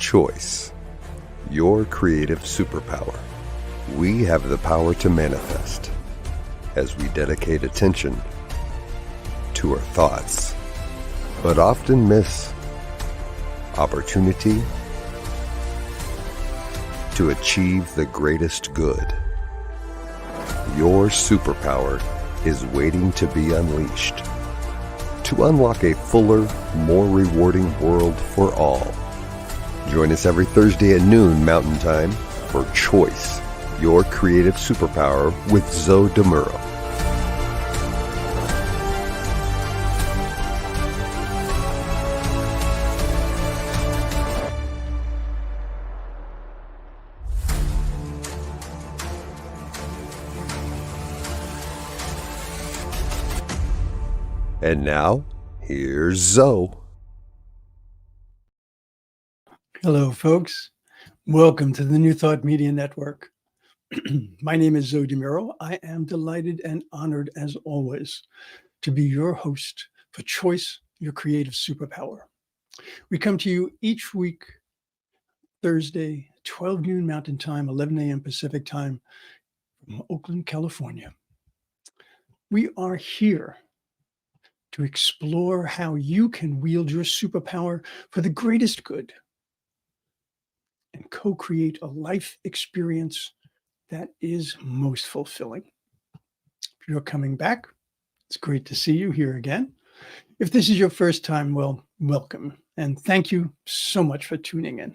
Choice, your creative superpower. We have the power to manifest as we dedicate attention to our thoughts, but often miss opportunity to achieve the greatest good. Your superpower is waiting to be unleashed to unlock a fuller, more rewarding world for all. Join us every Thursday at noon Mountain Time for Choice, your creative superpower with Zoe Muro. And now, here's Zoe. Hello, folks. Welcome to the New Thought Media Network. My name is Zoe Muro. I am delighted and honored, as always, to be your host for Choice, your creative superpower. We come to you each week, Thursday, 12 noon Mountain Time, 11 a.m. Pacific Time, from Oakland, California. We are here to explore how you can wield your superpower for the greatest good and co-create a life experience that is most fulfilling. If you're coming back, it's great to see you here again. If this is your first time, well, welcome, and thank you so much for tuning in.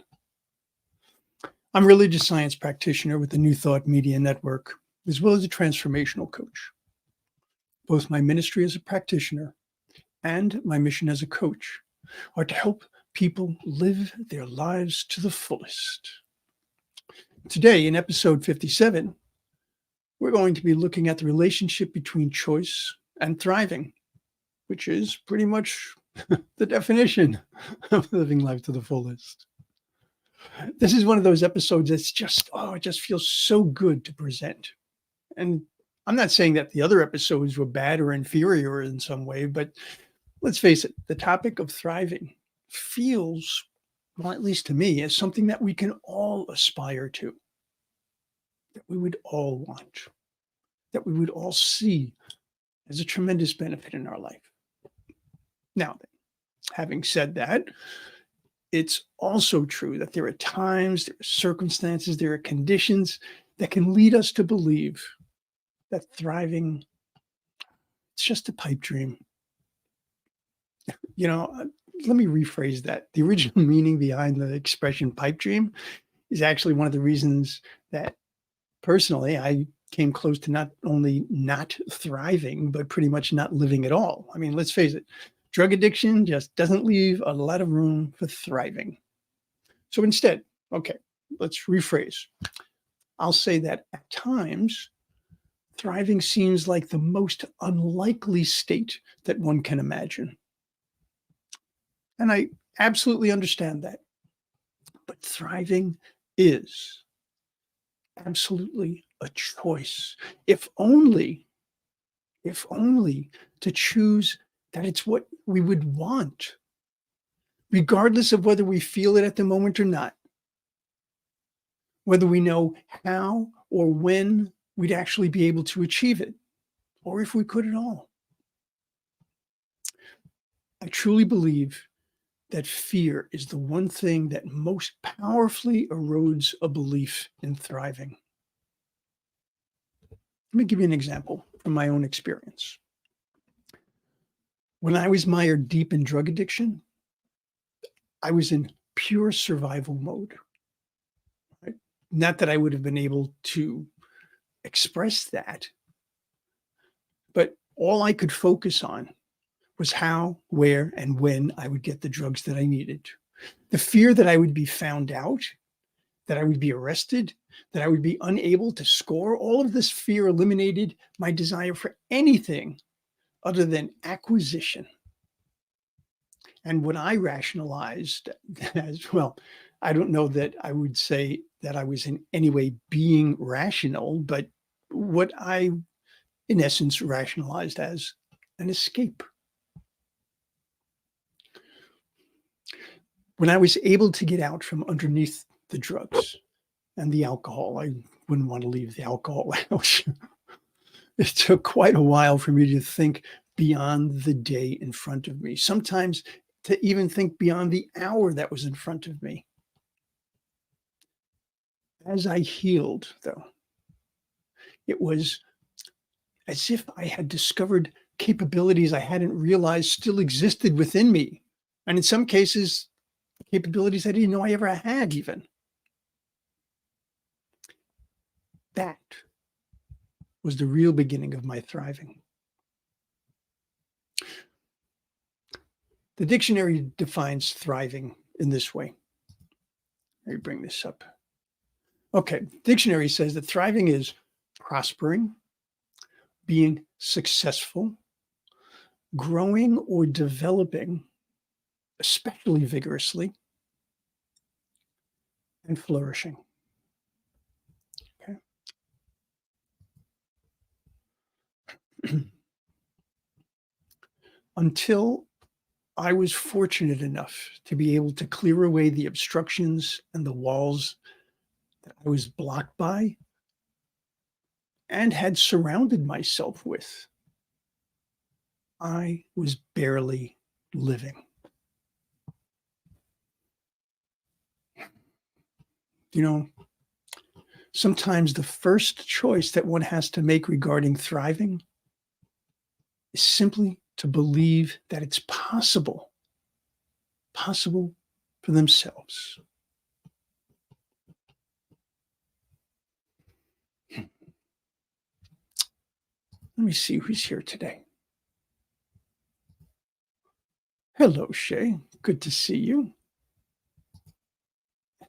I'm a religious science practitioner with the New Thought Media Network, as well as a transformational coach. Both my ministry as a practitioner and my mission as a coach are to help people live their lives to the fullest. Today, in episode 57, we're going to be looking at the relationship between choice and thriving, which is pretty much the definition of living life to the fullest. This is one of those episodes that's just, it just feels so good to present. And I'm not saying that the other episodes were bad or inferior in some way, but let's face it, the topic of thriving feels, well, at least to me, as something that we can all aspire to, that we would all want, that we would all see as a tremendous benefit in our life. Now, having said that, it's also true that there are times, there are circumstances, there are conditions that can lead us to believe that thriving, it's just a pipe dream. Let me rephrase that. The original meaning behind the expression pipe dream is actually one of the reasons that personally I came close to not only not thriving, but pretty much not living at all. I mean, let's face it, drug addiction just doesn't leave a lot of room for thriving. So instead, let's rephrase. I'll say that at times, thriving seems like the most unlikely state that one can imagine. And I absolutely understand that. But thriving is absolutely a choice, if only to choose that it's what we would want, regardless of whether we feel it at the moment or not, whether we know how or when we'd actually be able to achieve it, or if we could at all. I truly believe that fear is the one thing that most powerfully erodes a belief in thriving. Let me give you an example from my own experience. When I was mired deep in drug addiction, I was in pure survival mode. Right? Not that I would have been able to express that, but all I could focus on was how, where, and when I would get the drugs that I needed. The fear that I would be found out, that I would be arrested, that I would be unable to score, all of this fear eliminated my desire for anything other than acquisition. And what I rationalized as, well, I don't know that I would say that I was in any way being rational, but what I, in essence, rationalized as an escape. When I was able to get out from underneath the drugs and the alcohol, I wouldn't want to leave the alcohol out. It took quite a while for me to think beyond the day in front of me, sometimes to even think beyond the hour that was in front of me. As I healed, though, it was as if I had discovered capabilities I hadn't realized still existed within me. And in some cases, capabilities I didn't know I ever had, even. That was the real beginning of my thriving. The dictionary defines thriving in this way. Let me bring this up. Okay, dictionary says that thriving is prospering, being successful, growing or developing, especially vigorously, and flourishing. Okay. Until I was fortunate enough to be able to clear away the obstructions and the walls that I was blocked by and had surrounded myself with, I was barely living. You know, sometimes the first choice that one has to make regarding thriving is simply to believe that it's possible for themselves. Let me see who's here today. Hello, Shay. Good to see you.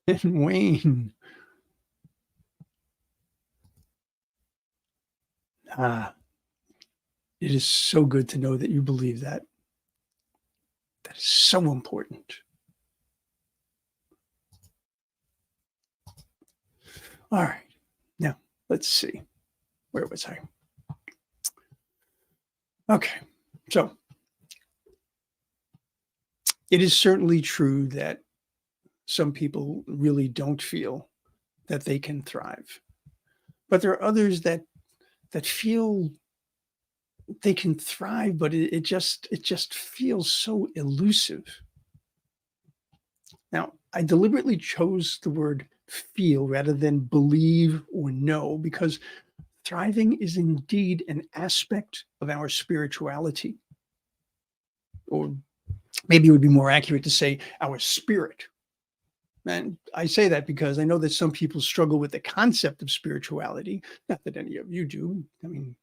And Wayne. It is so good to know that you believe that. That is so important. All right. Now, let's see. Where was I? Okay. So, it is certainly true that some people really don't feel that they can thrive. But there are others that feel they can thrive, but it just feels so elusive. Now, I deliberately chose the word feel rather than believe or know because thriving is indeed an aspect of our spirituality. Or maybe it would be more accurate to say our spirit. And I say that because I know that some people struggle with the concept of spirituality. Not that any of you do. I mean,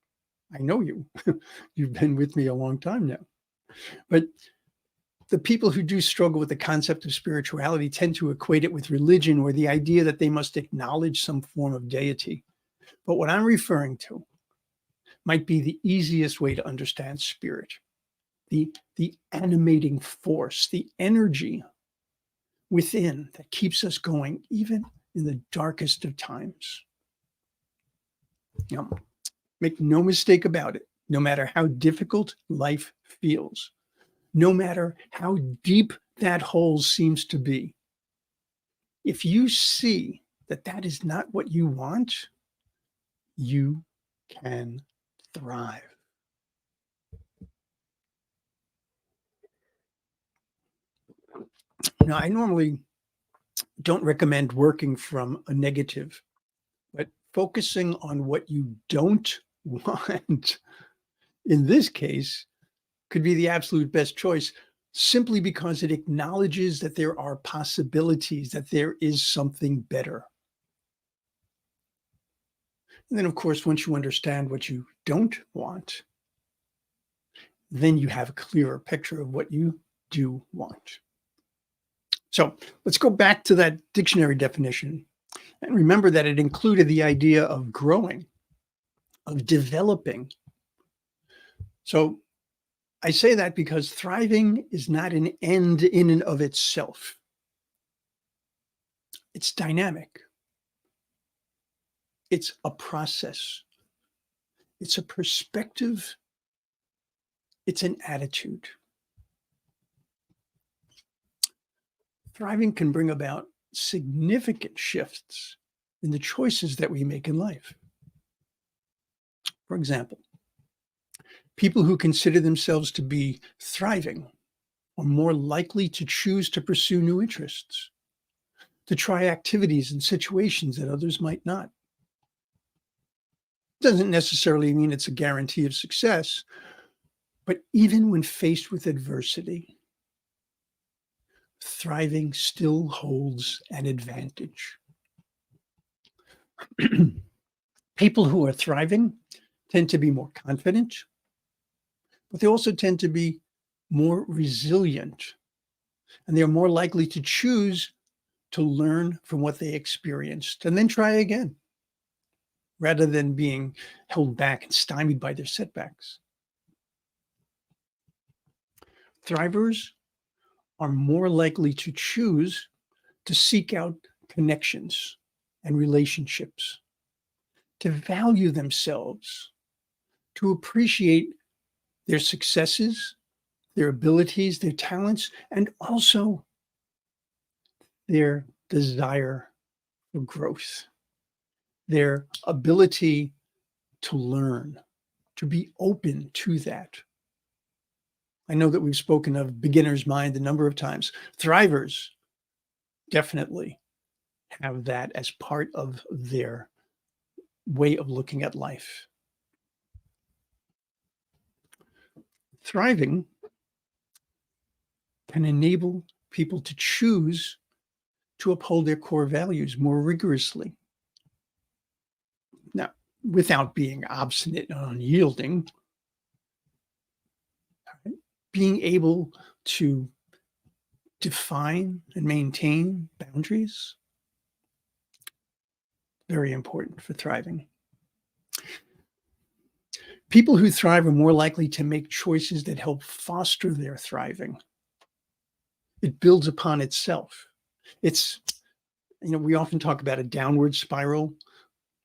I know you. You've been with me a long time now. But the people who do struggle with the concept of spirituality tend to equate it with religion or the idea that they must acknowledge some form of deity. But what I'm referring to might be the easiest way to understand spirit, the animating force, the energy within that keeps us going even in the darkest of times. Now, make no mistake about it, no matter how difficult life feels, no matter how deep that hole seems to be, if you see that that is not what you want, you can thrive. Now, I normally don't recommend working from a negative, but focusing on what you don't want in this case could be the absolute best choice simply because it acknowledges that there are possibilities, that there is something better. And then, of course, once you understand what you don't want, then you have a clearer picture of what you do want. So let's go back to that dictionary definition and remember that it included the idea of growing, of developing. So I say that because thriving is not an end in and of itself. It's dynamic. It's a process. It's a perspective. It's an attitude. Thriving can bring about significant shifts in the choices that we make in life. For example, people who consider themselves to be thriving are more likely to choose to pursue new interests, to try activities and situations that others might not. Doesn't necessarily mean it's a guarantee of success, but even when faced with adversity, thriving still holds an advantage. People who are thriving tend to be more confident, but they also tend to be more resilient, and they're more likely to choose to learn from what they experienced and then try again, rather than being held back and stymied by their setbacks. Thrivers are more likely to choose to seek out connections and relationships, to value themselves, to appreciate their successes, their abilities, their talents, and also their desire for growth, their ability to learn, to be open to that. I know that we've spoken of beginner's mind a number of times. Thrivers definitely have that as part of their way of looking at life. Thriving can enable people to choose to uphold their core values more rigorously. Now, without being obstinate and unyielding, being able to define and maintain boundaries, very important for thriving. People who thrive are more likely to make choices that help foster their thriving. It builds upon itself. It's, we often talk about a downward spiral,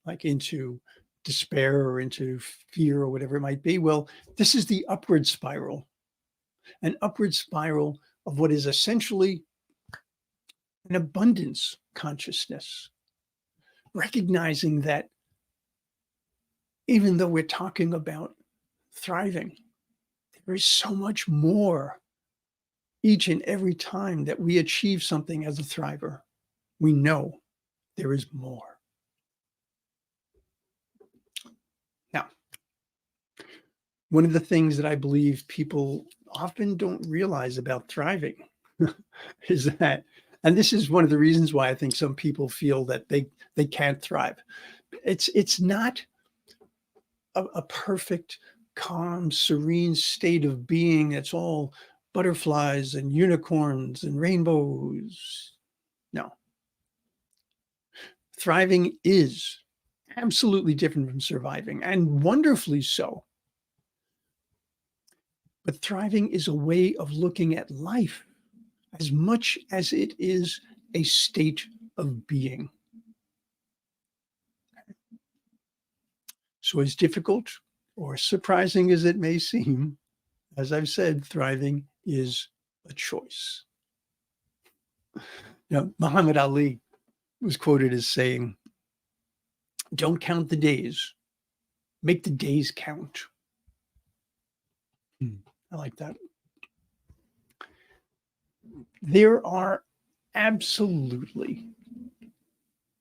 like into despair or into fear or whatever it might be. Well, this is the upward spiral, an upward spiral of what is essentially an abundance consciousness, recognizing that even though we're talking about thriving, there is so much more each and every time that we achieve something as a thriver. We know there is more. Now, one of the things that I believe people often don't realize about thriving is that, and this is one of the reasons why I think some people feel that they can't thrive. It's not a perfect, calm, serene state of being that's all butterflies and unicorns and rainbows. No. Thriving is absolutely different from surviving, and wonderfully so. But thriving is a way of looking at life as much as it is a state of being. So as difficult or surprising as it may seem, as I've said, thriving is a choice. Muhammad Ali was quoted as saying, "Don't count the days, make the days count." I like that. There are absolutely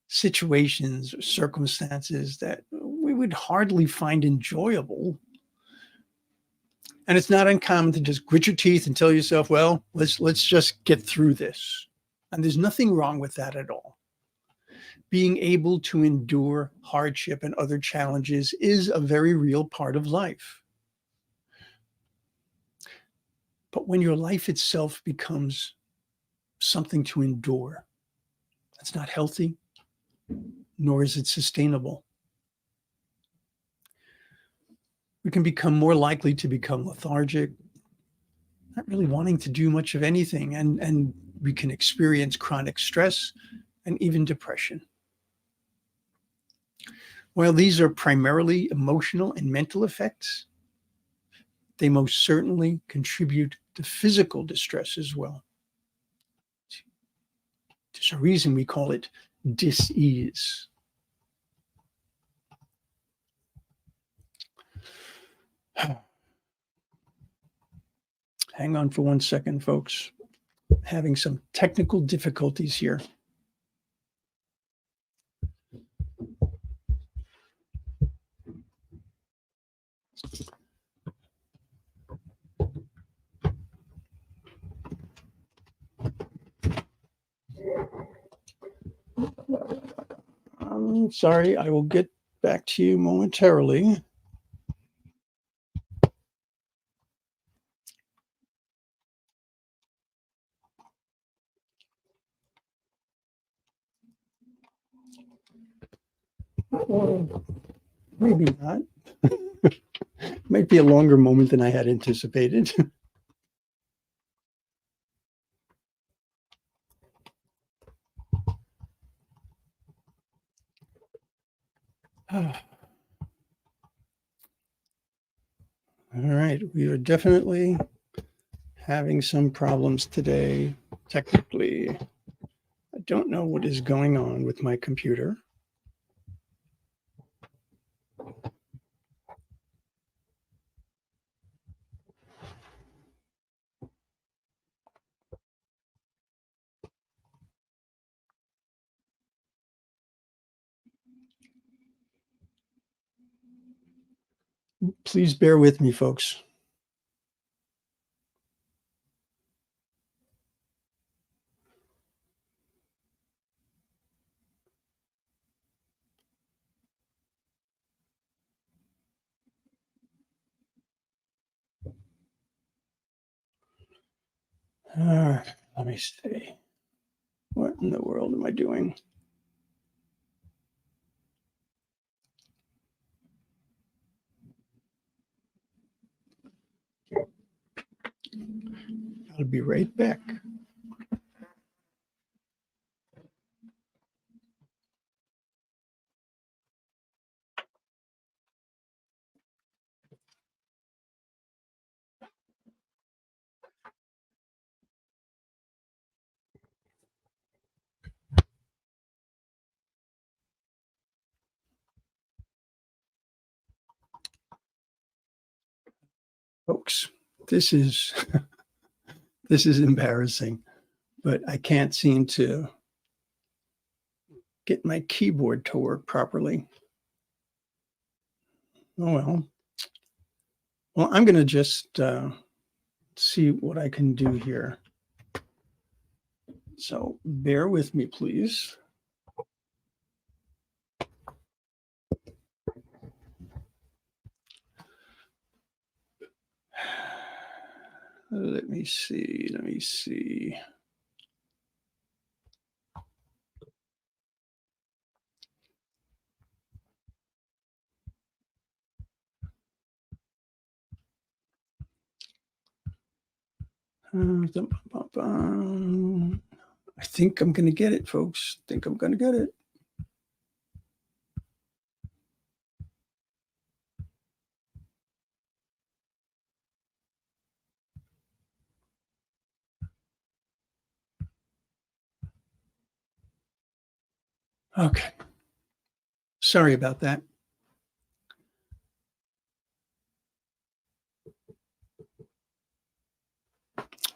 situations or circumstances that we would hardly find enjoyable. And it's not uncommon to just grit your teeth and tell yourself, well, let's just get through this. And there's nothing wrong with that at all. Being able to endure hardship and other challenges is a very real part of life. But when your life itself becomes something to endure, that's not healthy, nor is it sustainable. We can become more likely to become lethargic, not really wanting to do much of anything, and we can experience chronic stress and even depression. While these are primarily emotional and mental effects, they most certainly contribute to physical distress as well. There's a reason we call it dis-ease. Hang on for 1 second, folks. Having some technical difficulties here. I'm sorry, I will get back to you momentarily. Or maybe not. Might be a longer moment than I had anticipated. All right, we are definitely having some problems today, technically. I don't know what is going on with my computer. Please bear with me, folks. All right, let me see. What in the world am I doing? I'll be right back. Folks, this is this is embarrassing, but I can't seem to get my keyboard to work properly. Oh well. Well, I'm going to just see what I can do here. So bear with me, please. Let me see. I think I'm going to get it, folks. I think I'm going to get it. Okay. Sorry about that.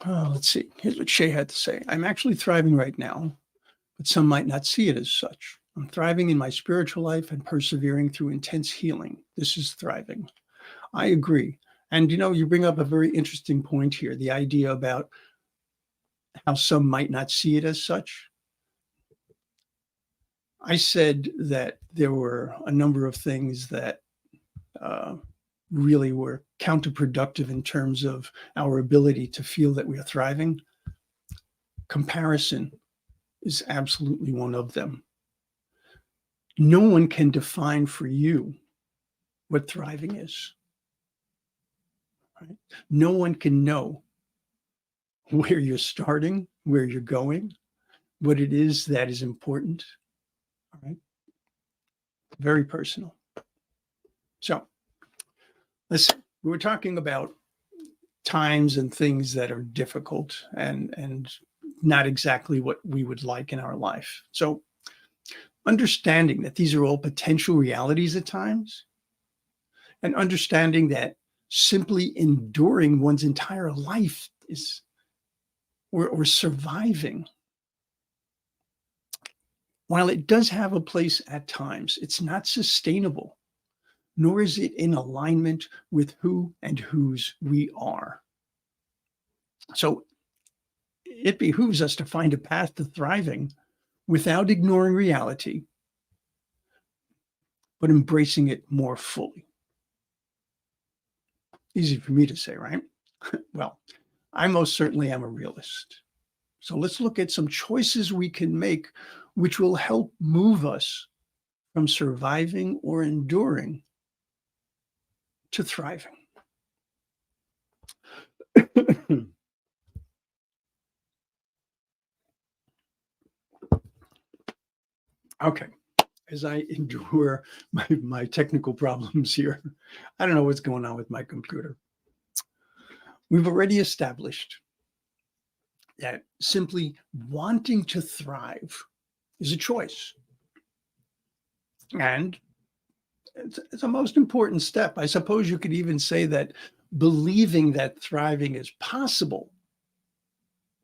Let's see. Here's what Shay had to say. I'm actually thriving right now, but some might not see it as such. I'm thriving in my spiritual life and persevering through intense healing. This is thriving. I agree. And you bring up a very interesting point here, the idea about how some might not see it as such. I said that there were a number of things that really were counterproductive in terms of our ability to feel that we are thriving. Comparison is absolutely one of them. No one can define for you what thriving is. Right? No one can know where you're starting, where you're going, what it is that is important. All right. Very personal. So we were talking about times and things that are difficult and not exactly what we would like in our life. So understanding that these are all potential realities at times, and understanding that simply enduring one's entire life is or surviving, while it does have a place at times, it's not sustainable, nor is it in alignment with who and whose we are. So it behooves us to find a path to thriving without ignoring reality, but embracing it more fully. Easy for me to say, right? Well, I most certainly am a realist. So let's look at some choices we can make which will help move us from surviving or enduring to thriving. Okay, as I endure my technical problems here, I don't know what's going on with my computer. We've already established that simply wanting to thrive is a choice. And it's a most important step. I suppose you could even say that believing that thriving is possible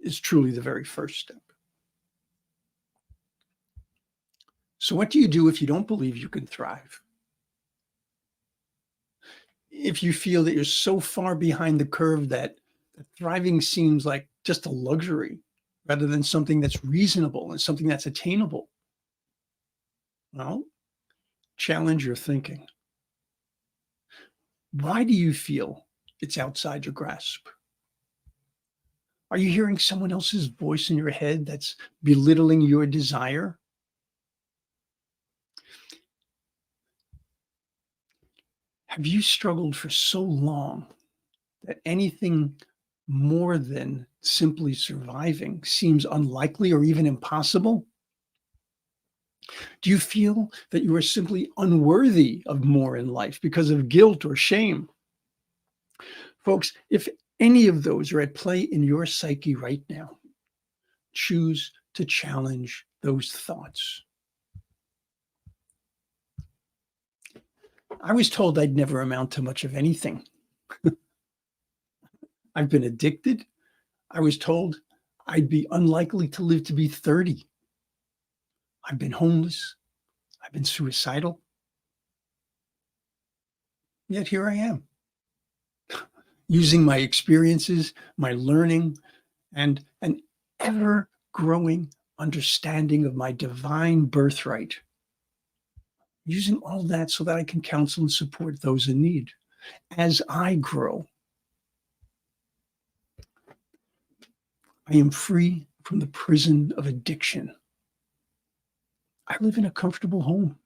is truly the very first step. So, what do you do if you don't believe you can thrive? If you feel that you're so far behind the curve that thriving seems like just a luxury rather than something that's reasonable and something that's attainable, well, challenge your thinking. Why do you feel it's outside your grasp? Are you hearing someone else's voice in your head that's belittling your desire? Have you struggled for so long that anything more than simply surviving seems unlikely or even impossible? Do you feel that you are simply unworthy of more in life because of guilt or shame? Folks, if any of those are at play in your psyche right now, choose to challenge those thoughts. I was told I'd never amount to much of anything. I've been addicted. I was told I'd be unlikely to live to be 30. I've been homeless. I've been suicidal. Yet here I am, using my experiences, my learning, and an ever growing understanding of my divine birthright, using all that so that I can counsel and support those in need as I grow. I am free from the prison of addiction. I live in a comfortable home.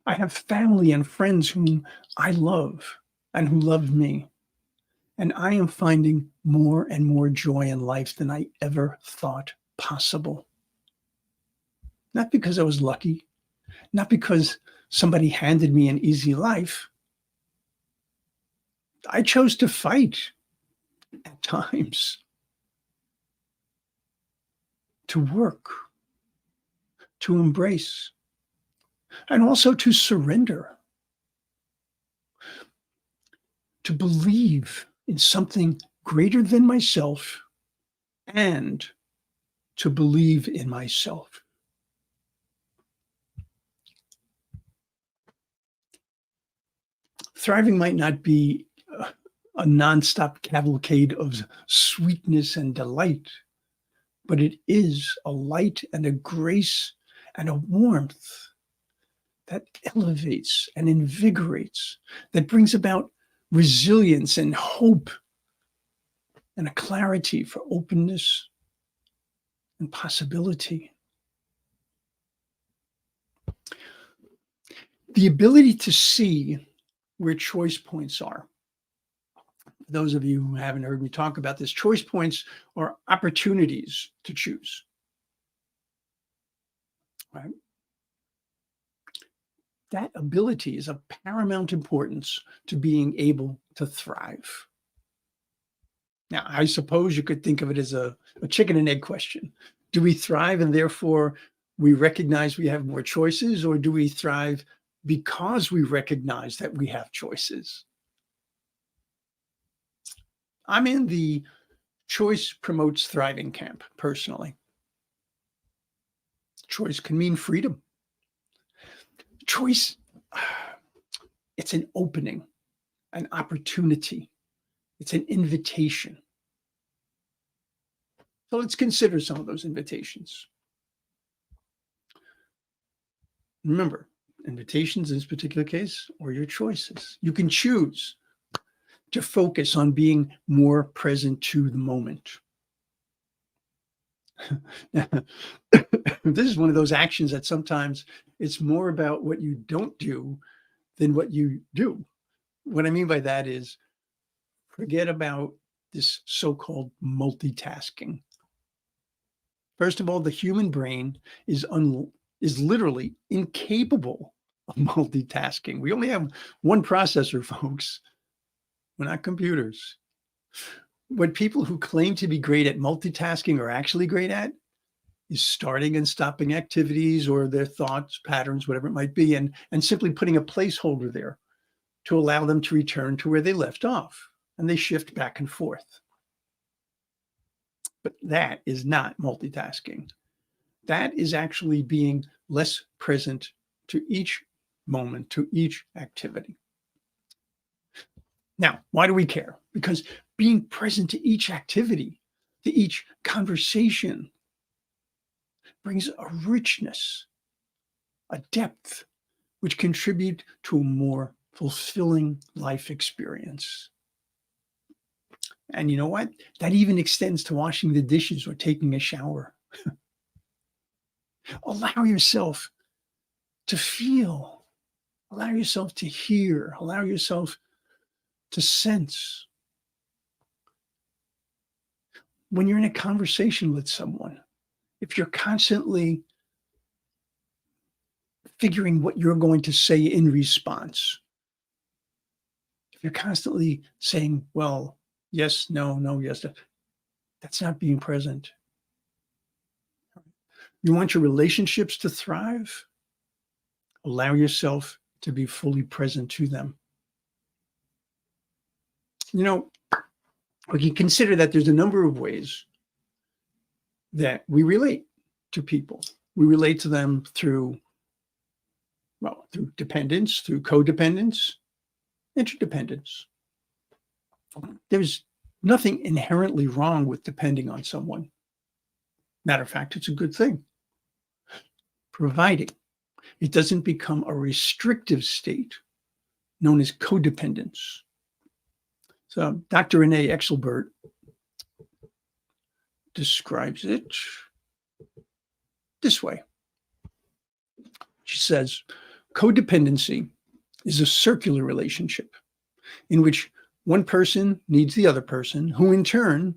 I have family and friends whom I love and who love me. And I am finding more and more joy in life than I ever thought possible. Not because I was lucky, not because somebody handed me an easy life. I chose to fight at times, to work, to embrace, and also to surrender, to believe in something greater than myself and to believe in myself. Thriving might not be a nonstop cavalcade of sweetness and delight, but it is a light and a grace and a warmth that elevates and invigorates, that brings about resilience and hope and a clarity for openness and possibility. The ability to see where choice points are. Those of you who haven't heard me talk about this, choice points are opportunities to choose. Right? That ability is of paramount importance to being able to thrive. Now, I suppose you could think of it as a chicken and egg question. Do we thrive and therefore we recognize we have more choices, or do we thrive because we recognize that we have choices? I'm in the choice promotes thriving camp personally. Choice can mean freedom. Choice, it's an opening, an opportunity, it's an invitation. So let's consider some of those invitations. Remember, invitations in this particular case are your choices. You can choose to focus on being more present to the moment. This is one of those actions that sometimes it's more about what you don't do than what you do. What I mean by that is forget about this so-called multitasking. First of all, the human brain is literally incapable of multitasking. We only have one processor, folks. We're not computers. What people who claim to be great at multitasking are actually great at is starting and stopping activities or their thoughts, patterns, whatever it might be, and simply putting a placeholder there to allow them to return to where they left off. And they shift back and forth. But that is not multitasking. That is actually being less present to each moment, to each activity. Now, why do we care? Because being present to each activity, to each conversation, brings a richness, a depth, which contribute to a more fulfilling life experience. And you know what? That even extends to washing the dishes or taking a shower. Allow yourself to feel, allow yourself to hear, allow yourself to sense. When you're in a conversation with someone, if you're constantly figuring what you're going to say in response, if you're constantly saying, well, yes, no, no, yes, that's not being present. You want your relationships to thrive? Allow yourself to be fully present to them. You know, we can consider that there's a number of ways that we relate to people. We relate to them through dependence, through codependence, interdependence. There's nothing inherently wrong with depending on someone. Matter of fact, it's a good thing, providing it doesn't become a restrictive state known as codependence. So Dr. Renee Exelbert describes it this way. She says, codependency is a circular relationship in which one person needs the other person, who in turn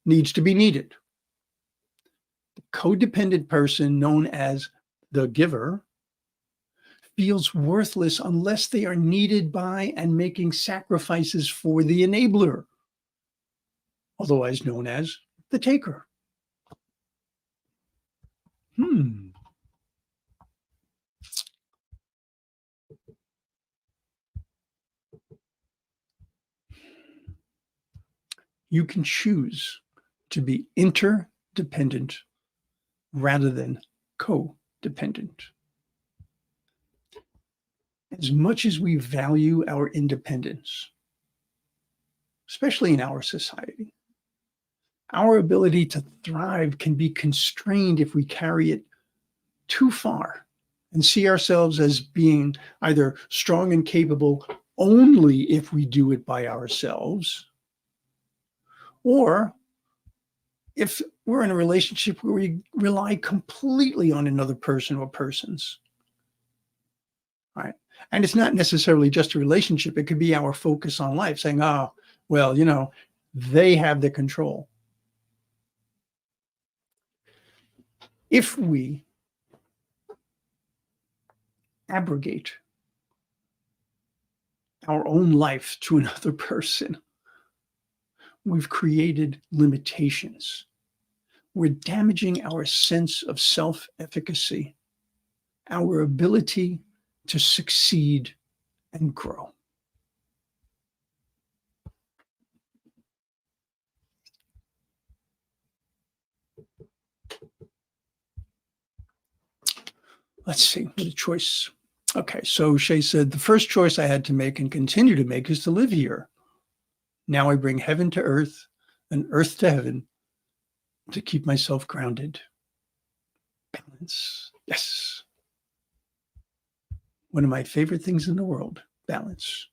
needs to be needed. The codependent person, known as the giver, feels worthless unless they are needed by and making sacrifices for the enabler, otherwise known as the taker. You can choose to be interdependent rather than codependent. As much as we value our independence, especially in our society, our ability to thrive can be constrained if we carry it too far and see ourselves as being either strong and capable only if we do it by ourselves, or if we're in a relationship where we rely completely on another person or persons. Right. And it's not necessarily just a relationship. It could be our focus on life, saying, oh, well, they have the control. If we abrogate our own life to another person, we've created limitations. we're damaging our sense of self-efficacy, our ability to succeed and grow. Let's see, what a choice. Okay, so Shay said, the first choice I had to make and continue to make is to live here. Now I bring heaven to earth and earth to heaven to keep myself grounded. Balance. Yes. One of my favorite things in the world, balance.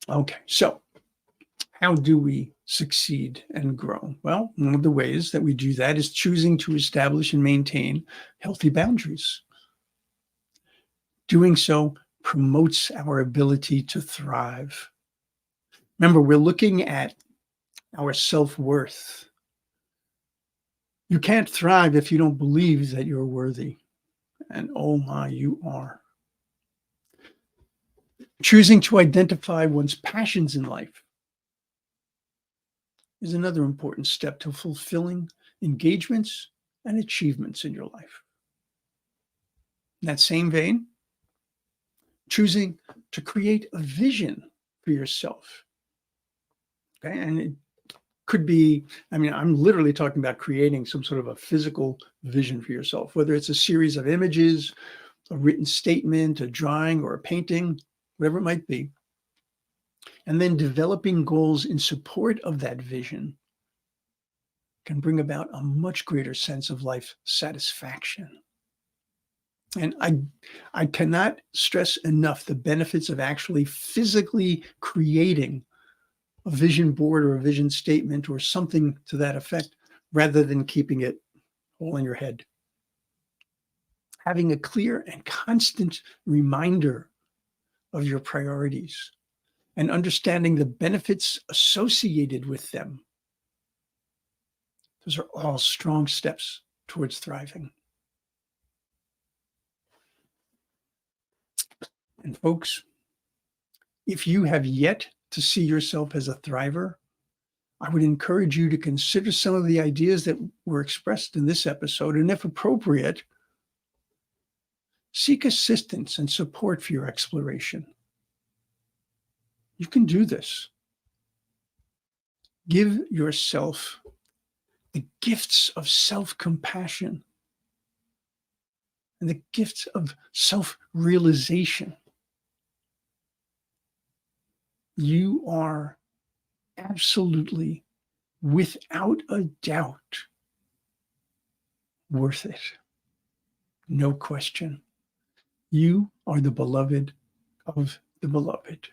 Okay, so how do we succeed and grow? Well, one of the ways that we do that is choosing to establish and maintain healthy boundaries. Doing so promotes our ability to thrive. Remember, we're looking at our self-worth. You can't thrive if you don't believe that you're worthy. And oh my, you are. Choosing to identify one's passions in life is another important step to fulfilling engagements and achievements in your life. In that same vein, choosing to create a vision for yourself. Okay, and it could be, I'm literally talking about creating some sort of a physical vision for yourself, whether it's a series of images, a written statement, a drawing, or a painting, whatever it might be. And then developing goals in support of that vision can bring about a much greater sense of life satisfaction. And I cannot stress enough the benefits of actually physically creating a vision board or a vision statement or something to that effect, rather than keeping it all in your head. Having a clear and constant reminder of your priorities and understanding the benefits associated with them. Those are all strong steps towards thriving. And folks, if you have yet to see yourself as a thriver, I would encourage you to consider some of the ideas that were expressed in this episode, and if appropriate, seek assistance and support for your exploration. You can do this. Give yourself the gifts of self-compassion and the gifts of self-realization. You are absolutely, without a doubt, worth it. No question. You are the beloved of the beloved.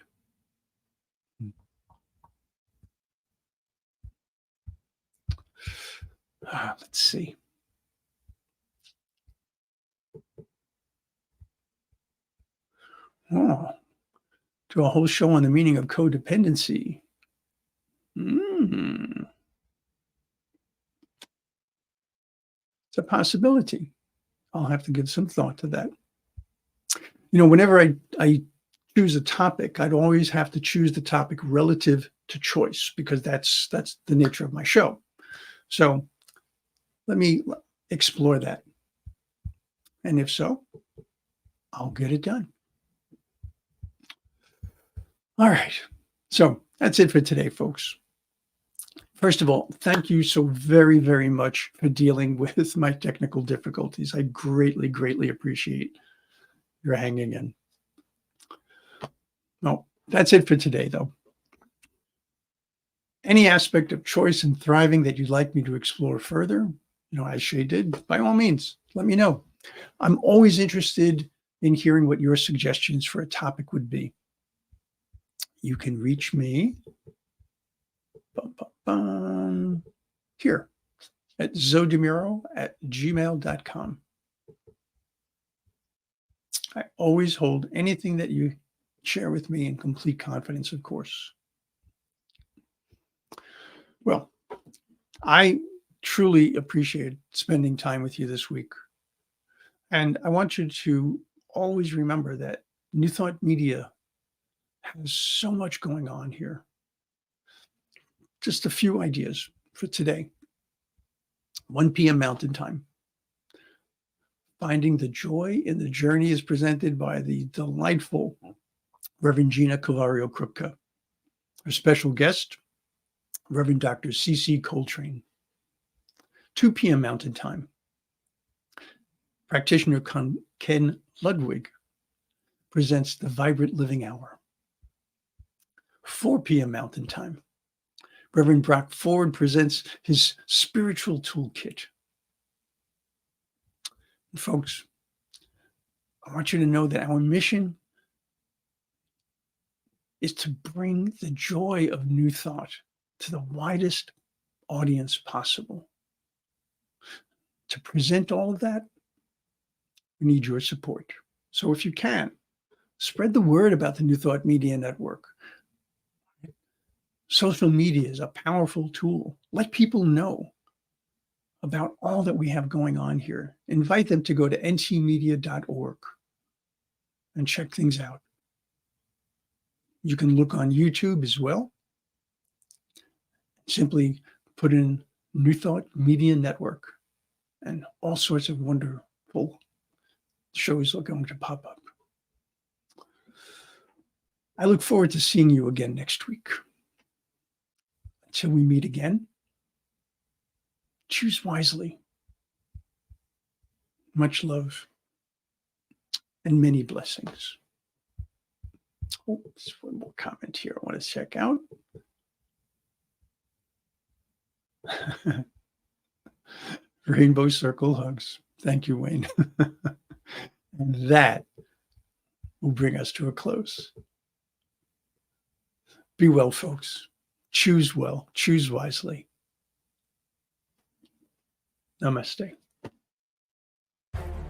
Let's see. Oh, do a whole show on the meaning of codependency. It's a possibility. I'll have to give some thought to that. Whenever I choose a topic, I'd always have to choose the topic relative to choice, because that's the nature of my show. So let me explore that. And if so, I'll get it done. All right. So that's it for today, folks. First of all, thank you so very, very much for dealing with my technical difficulties. I greatly, greatly appreciate your hanging in. No, that's it for today, though. Any aspect of choice and thriving that you'd like me to explore further, as Shay did, by all means, let me know. I'm always interested in hearing what your suggestions for a topic would be. You can reach me here at zodimuro@gmail.com. I always hold anything that you share with me in complete confidence, of course. Well, I truly appreciate spending time with you this week. And I want you to always remember that New Thought Media has so much going on here. Just a few ideas for today. 1 p.m. Mountain Time. Finding the Joy in the Journey is presented by the delightful Reverend Gina Cavario-Krupka. Our special guest, Reverend Dr. C.C. Coltrane. 2 p.m. Mountain Time. Practitioner Ken Ludwig presents the Vibrant Living Hour. 4 p.m. Mountain Time. Reverend Brock Ford presents his Spiritual Toolkit. And folks, I want you to know that our mission is to bring the joy of new thought to the widest audience possible. To present all of that, we need your support. So if you can, spread the word about the New Thought Media Network. Social media is a powerful tool. Let people know about all that we have going on here. Invite them to go to ntmedia.org and check things out. You can look on YouTube as well. Simply put in New Thought Media Network and all sorts of wonderful shows are going to pop up. I look forward to seeing you again next week. Until we meet again, choose wisely. Much love and many blessings. Oh, there's one more comment here I want to check out. Rainbow Circle hugs. Thank you, Wayne. And that will bring us to a close. Be well, folks. Choose well. Choose wisely. Namaste.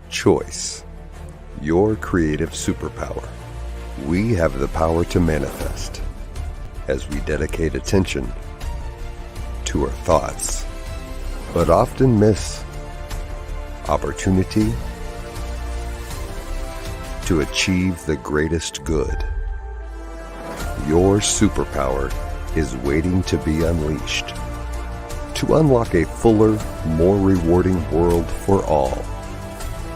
Choice. Your creative superpower. We have the power to manifest as we dedicate attention to our thoughts, but often miss opportunity to achieve the greatest good. Your superpower is waiting to be unleashed to unlock a fuller, more rewarding world for all.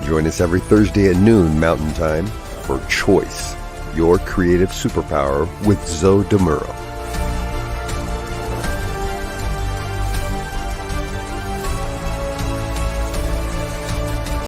Join us every Thursday at noon Mountain Time for Choice, Your Creative Superpower with Zoe Muro.